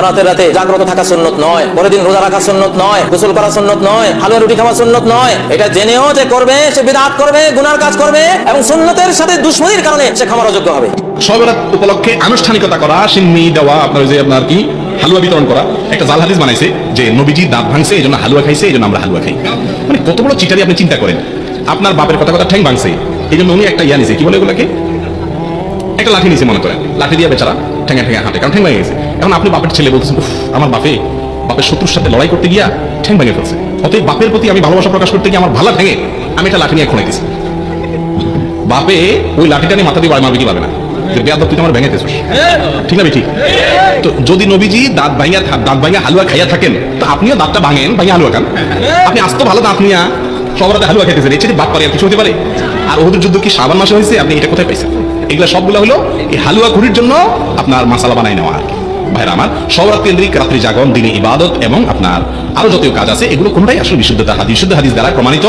বরাতের রাতে জাগ্রত থাকা সুন্নত নয়, পরের দিন রোজা রাখা সুন্নত নয়, গোসল করা সুন্নত নয়, হালুয়া রুটি খাওয়া সুন্নত নয়। এটা জেনেও যে করবে সে বিদআত করবে, গুনার কাজ করবে এবং সুন্নতের সাথে দুশমনির কারণে সে ক্ষমার অযোগ্য হবে। শবে বরাত উপলক্ষে আনুষ্ঠানিকতা করা, সিন্নি দেওয়া, আপনার কি হালুয়া বিতরণ করা, একটা জাল হাদিস বানাইছে যে নবীজি দাঁত ভাঙছে এই জন্য হালুয়া খাইছে, এই জন্য আমরা হালুয়া খাই। মানে কত বড় চিটারি আপনি চিন্তা করেন। আপনার বাপের কথা ঠ্যাং ভাঙছে এই জন্য উনি একটা ইয়া নিছে, কি বলে এগুলাকে, একটা লাঠি নিছে মনে করেন, লাঠি দিয়ে বেচারা ঠ্যাঙে ঠ্যাঙে হাঁটে, কারণ ঠ্যাং ভেঙে গেছে। এখন আপনি বাপের ছেলে বলতেছেন আমার বাপের শত্রুর সাথে লড়াই করতে গিয়া ঠ্যাং ভেঙে ফেলছে, অতএব বাপের প্রতি আমি ভালোবাসা প্রকাশ করতে গিয়ে আমার ভালো ঠ্যাঙে আমি একটা লাঠি নিয়ে খুঁড়ে দিছি। বাপে ওই লাঠিটা নিয়ে মাথা দিয়ে বাড়ি মারবে কি পারবে না, যে বেয়াদব তুই আমার ভেঙে দিয়েছিস, ঠিক না ঠিক? তো যদি নবীজি দাঁত ভাঙা হালুয়া খাইয়া থাকেন তো আপনিও দাঁতটা ভাঙেন, ভাঙে হালুয়া খান। আপনি আস্ত ভালো দাঁত নিয়ে সবরাতে হালুয়া খাইতেছেন, এর চেয়ে বাপ পারে আর কিছু হতে পারে? আর ওহুদের যুদ্ধ কি শাবান মাসে হয়েছে? আপনি এটা কোথায় পাইছেন? এগুলা সবগুলো হলো এই হালুয়া ঘুরির জন্য আপনার মাসালা বানাই নেওয়া। আর ভাইরা আমার, সবরাত কেন্দ্রিক রাত্রি জাগরণ, দিনে ইবাদত এবং আপনার আরো যত কাজ আছে এগুলো কোনটাই আসলে বিশুদ্ধ হাদিস দ্বারা প্রমাণিত